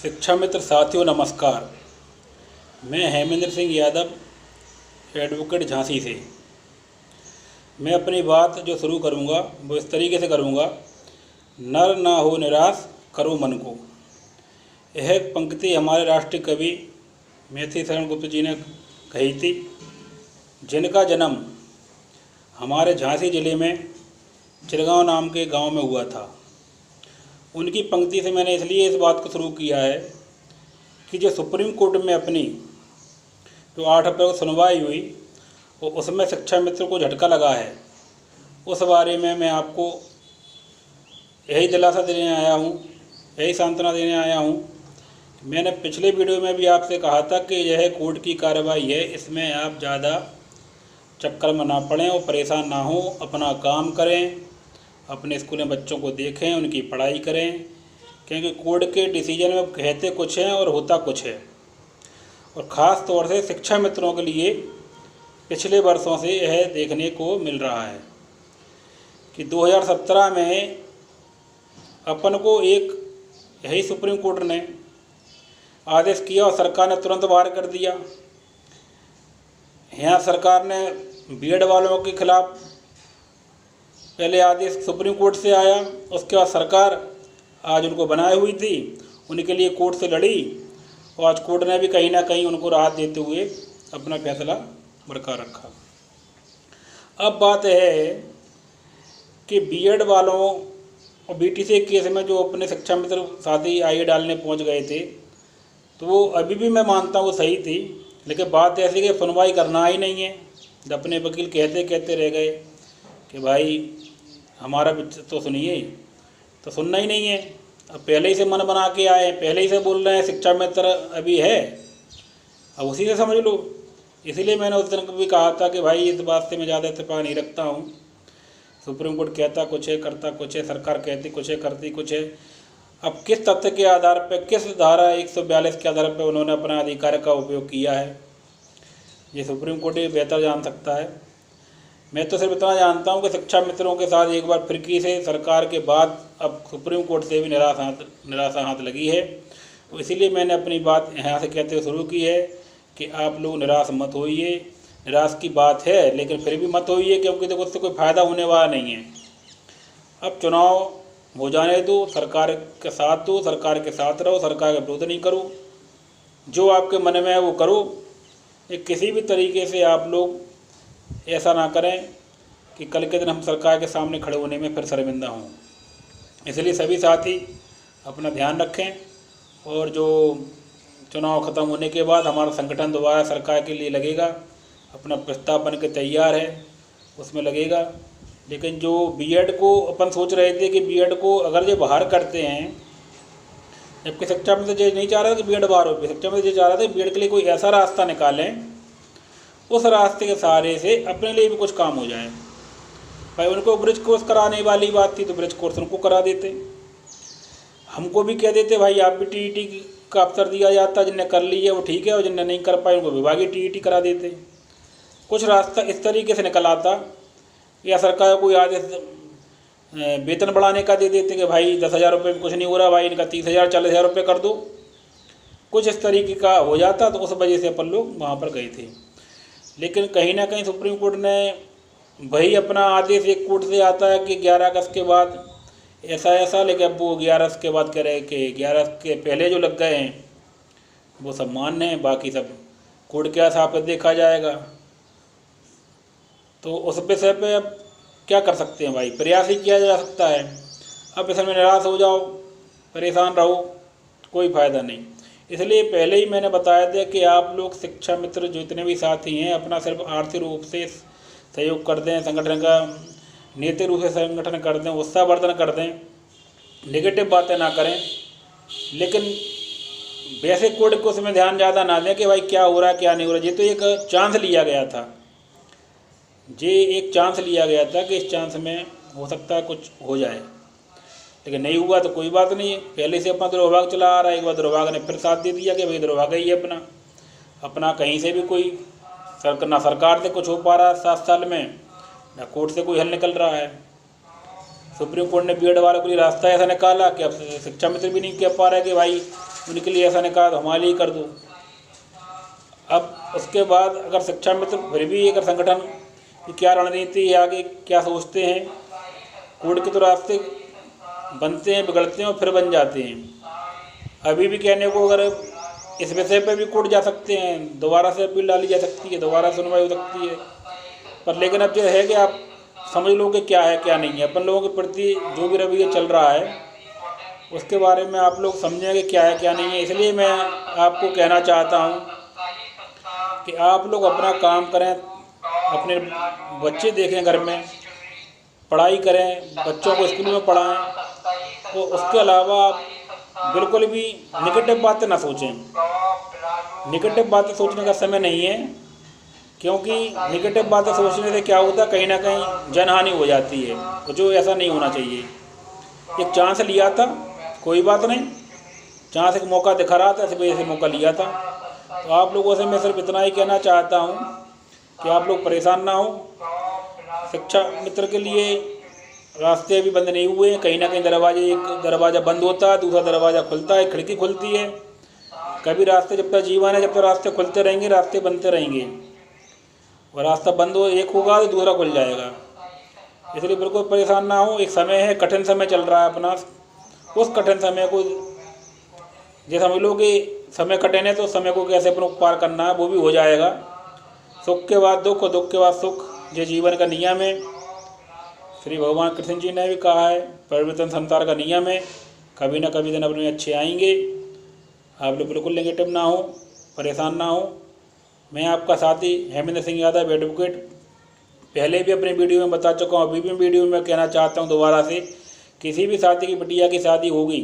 शिक्षा मित्र साथियों नमस्कार। मैं हेमेंद्र सिंह यादव, एडवोकेट झांसी से। मैं अपनी बात जो शुरू करूंगा वो इस तरीके से करूंगा। नर ना हो निराश, करो मन को। यह पंक्ति हमारे राष्ट्रीय कवि मैथिली शरण गुप्त जी ने कही थी, जिनका जन्म हमारे झांसी ज़िले में चिरगांव नाम के गांव में हुआ था। उनकी पंक्ति से मैंने इसलिए इस बात को शुरू किया है कि जो सुप्रीम कोर्ट में अपनी जो 8 अप्रैल को सुनवाई हुई वो उसमें शिक्षा मित्र को झटका लगा है। उस बारे में मैं आपको यही दिलासा देने आया हूँ, यही सांत्वना देने आया हूँ। मैंने पिछले वीडियो में भी आपसे कहा था कि यह कोर्ट की कार्रवाई है, इसमें आप ज़्यादा चक्कर में ना पड़ें और परेशान ना हों। अपना काम करें, अपने स्कूल में बच्चों को देखें, उनकी पढ़ाई करें, क्योंकि कोर्ट के डिसीजन में कहते कुछ हैं और होता कुछ है। और ख़ास तौर से शिक्षा मित्रों के लिए पिछले वर्षों से यह देखने को मिल रहा है कि 2017 में अपन को एक यही सुप्रीम कोर्ट ने आदेश किया और सरकार ने तुरंत बाहर कर दिया। यहाँ सरकार ने बीएड वालों के खिलाफ पहले आदेश सुप्रीम कोर्ट से आया, उसके बाद सरकार आज उनको बनाए हुई थी, उनके लिए कोर्ट से लड़ी और आज कोर्ट ने भी कहीं ना कहीं उनको राहत देते हुए अपना फैसला बरकरार रखा। अब बात है कि बीएड वालों और बीटीसी केस में जो अपने शिक्षा मित्र साथी आईए डालने पहुंच गए थे, तो वो अभी भी मैं मानता हूँ सही थी, लेकिन बात ऐसी कि सुनवाई करना ही नहीं है। जब अपने वकील कहते कहते रह गए कि भाई हमारा तो सुनिए, तो सुनना ही नहीं है। अब पहले ही से मन बना के आए, पहले ही से बोल रहे हैं शिक्षा मित्र अभी है, अब उसी से समझ लो। इसीलिए मैंने उस दिन भी कहा था कि भाई इस बात से मैं ज़्यादा इत्तेफाक नहीं रखता हूँ। सुप्रीम कोर्ट कहता कुछ है, करता कुछ है, सरकार कहती कुछ है, करती कुछ है। अब किस तथ्य के आधार पर, किस धारा 142 के आधार पर उन्होंने अपना अधिकार का उपयोग किया है, ये सुप्रीम कोर्ट ही बेहतर जान सकता है। मैं तो सिर्फ इतना जानता हूँ कि शिक्षा मित्रों के साथ एक बार फिरकी से सरकार के बाद अब सुप्रीम कोर्ट से भी निराशा हाथ लगी है। तो इसीलिए मैंने अपनी बात यहाँ से कहते हुए शुरू की है कि आप लोग निराश मत होइए। निराश की बात है लेकिन फिर भी मत होइए, क्योंकि देखो उससे कोई फ़ायदा होने वाला नहीं है। अब चुनाव हो जाने दो, सरकार के साथ दो, सरकार के साथ रहो, सरकार का विरोध नहीं करो, जो आपके मन में है वो करो। किसी भी तरीके से आप लोग ऐसा ना करें कि कल के दिन हम सरकार के सामने खड़े होने में फिर शर्मिंदा हों। इसलिए सभी साथी अपना ध्यान रखें और जो चुनाव ख़त्म होने के बाद हमारा संगठन दोबारा सरकार के लिए लगेगा, अपना प्रस्ताव बन के तैयार है, उसमें लगेगा। लेकिन जो बीएड को अपन सोच रहे थे कि बीएड को अगर जो बाहर करते हैं, जबकि शिक्षा में तो ये नहीं चाह रहा कि बीएड बाहर हो, शिक्षा में ये चाह रहा था बीएड के लिए कोई ऐसा रास्ता निकालें, उस रास्ते के सहारे से अपने लिए भी कुछ काम हो जाए। भाई उनको ब्रिज कोर्स कराने वाली बात थी तो ब्रिज कोर्स उनको करा देते, हमको भी कह देते भाई आप भी टीईटी का अवसर दिया जाता, जिनने कर लिया वो ठीक है और जिनने नहीं कर पाए उनको विभागीय टीईटी करा देते। कुछ रास्ता इस तरीके से निकल आता, या सरकार को आदेश वेतन बढ़ाने का दे देते कि भाई 10,000 रुपये में कुछ नहीं हो रहा, भाई इनका 30,000 40,000 रुपये कर दो। कुछ इस तरीके का हो जाता, तो उस वजह से अपन लोग वहाँ पर गए थे। लेकिन कहीं ना कहीं सुप्रीम कोर्ट ने वही अपना आदेश, एक कोर्ट से आता है कि 11 अगस्त के बाद ऐसा, लेकिन अब वो 11 अगस्त के बाद कह रहे हैं कि 11 अगस्त के पहले जो लग गए हैं वो सब मान्य हैं, बाकी सब कोर्ट के हिसाब से देखा जाएगा। तो उस विषय पे अब क्या कर सकते हैं भाई, प्रयास ही किया जा सकता है। अब इसमें निराश हो जाओ, परेशान रहो, कोई फ़ायदा नहीं। इसलिए पहले ही मैंने बताया था कि आप लोग शिक्षा मित्र जितने भी साथी हैं अपना सिर्फ आर्थिक रूप से सहयोग कर दें, संगठन का नैतिक रूप से संगठन कर दें, उत्साहवर्धन कर दें, नेगेटिव बातें ना करें। लेकिन वैसे कोर्ट को उसमें ध्यान ज़्यादा ना दें कि भाई क्या हो रहा है क्या नहीं हो रहा। ये तो एक चांस लिया गया था, एक चांस लिया गया था कि इस चांस में हो सकता है कुछ हो जाए, लेकिन नहीं हुआ तो कोई बात नहीं है। पहले से अपना दुर्भाग्य चला आ रहा है, एक बार दुर्भाग्य ने फिर साथ दे दिया कि भाई दुर्भाग्य ही है अपना कहीं से भी कोई ना सरकार से कुछ हो पा रहा है 7 साल में, ना कोर्ट से कोई हल निकल रहा है। सुप्रीम कोर्ट ने बीएड वालों के लिए रास्ता ऐसा निकाला कि अब शिक्षा मित्र भी नहीं कह पा रहे कि भाई उनके लिए ऐसा निकाल हमारे लिए कर दो। अब उसके बाद अगर शिक्षा मित्र फिर भी अगर संगठन की क्या रणनीति है, आगे क्या सोचते हैं, कोर्ट के तो रास्ते बनते हैं, बिगड़ते हैं और फिर बन जाते हैं। अभी भी कहने को अगर इस विषय पे भी कोर्ट जा सकते हैं, दोबारा से अपील डाली जा सकती है, दोबारा सुनवाई हो सकती है, पर लेकिन अब जो है कि आप समझ लो कि क्या है क्या नहीं है। अपन लोगों के प्रति जो भी रवैया चल रहा है उसके बारे में आप लोग समझें कि क्या है क्या नहीं है। इसलिए मैं आपको कहना चाहता हूँ कि आप लोग अपना काम करें, अपने बच्चे देखें, घर में पढ़ाई करें, बच्चों को स्कूल में पढ़ाएं, तो उसके अलावा आप बिल्कुल भी नेगेटिव बातें ना सोचें। नेगेटिव बातें सोचने का समय नहीं है, क्योंकि नेगेटिव बातें सोचने से क्या होता है, कहीं ना कहीं जनहानि हो जाती है, जो ऐसा नहीं होना चाहिए। एक चांस लिया था, कोई बात नहीं, चांस एक मौका दिखा रहा था, इस वजह से मौका लिया था। तो आप लोगों से मैं सिर्फ इतना ही कहना चाहता हूँ कि आप लोग परेशान ना हो। शिक्षा मित्र के लिए रास्ते अभी बंद नहीं हुए हैं, कहीं ना कहीं एक दरवाज़ा बंद होता है, दूसरा दरवाज़ा खुलता है, खिड़की खुलती है। कभी रास्ते, जब तक जीवन है जब तक रास्ते खुलते रहेंगे, रास्ते बनते रहेंगे, और रास्ता बंद हो एक होगा तो दूसरा खुल जाएगा। इसलिए बिल्कुल परेशान ना हो। एक समय है, कठिन समय चल रहा है अपना, उस कठिन समय को ये समझ लो कि समय कठिन है तो समय को कैसे अपन को पार करना है वो भी हो जाएगा। सुख के बाद दुख और दुख के बाद सुख, ये जीवन का नियम है। श्री भगवान कृष्ण जी ने भी कहा है, परिवर्तन संसार का नियम है, कभी ना कभी दिन अपने अच्छे आएंगे। आप लोग बिल्कुल नेगेटिव ना हो, परेशान ना हो। मैं आपका साथी हेमेंद्र सिंह यादव एडवोकेट, पहले भी अपने वीडियो में बता चुका हूँ, अभी भी वीडियो में कहना चाहता हूँ दोबारा से, किसी भी साथी की बिटिया की शादी होगी,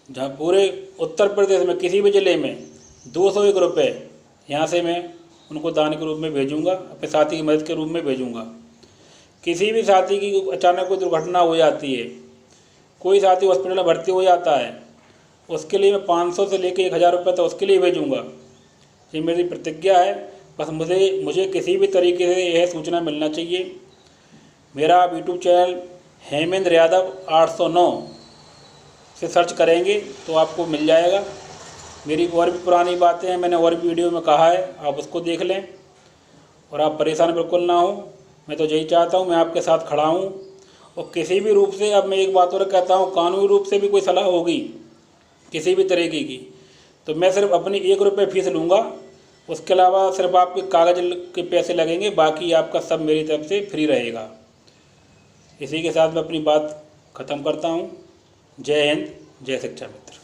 जहाँ पूरे उत्तर प्रदेश में किसी भी ज़िले में 201 रुपये यहाँ से मैं उनको दान के रूप में भेजूँगा, अपने साथी की मदद के रूप में भेजूँगा। किसी भी साथी की अचानक कोई दुर्घटना हो जाती है, कोई साथी हॉस्पिटल में भर्ती हो जाता है, उसके लिए मैं 500 से लेकर 1000 रुपये तक उसके लिए भेजूँगा। ये मेरी प्रतिज्ञा है। बस मुझे किसी भी तरीके से यह सूचना मिलना चाहिए। मेरा यूट्यूब चैनल हेमेंद्र यादव 809 से सर्च करेंगे तो आपको मिल जाएगा। मेरी और भी पुरानी बातें हैं, मैंने और भी वीडियो में कहा है, आप उसको देख लें। और आप परेशान बिल्कुल ना हो, मैं तो यही चाहता हूँ, मैं आपके साथ खड़ा हूँ। और किसी भी रूप से, अब मैं एक बात और कहता हूँ, कानूनी रूप से भी कोई सलाह होगी किसी भी तरीके की, तो मैं सिर्फ अपनी 1 रुपये फीस लूँगा। उसके अलावा सिर्फ आपके कागज़ के पैसे लगेंगे, बाकी आपका सब मेरी तरफ से फ्री रहेगा। इसी के साथ मैं अपनी बात ख़त्म करता हूँ। जय हिंद, जय शिक्षा मित्र।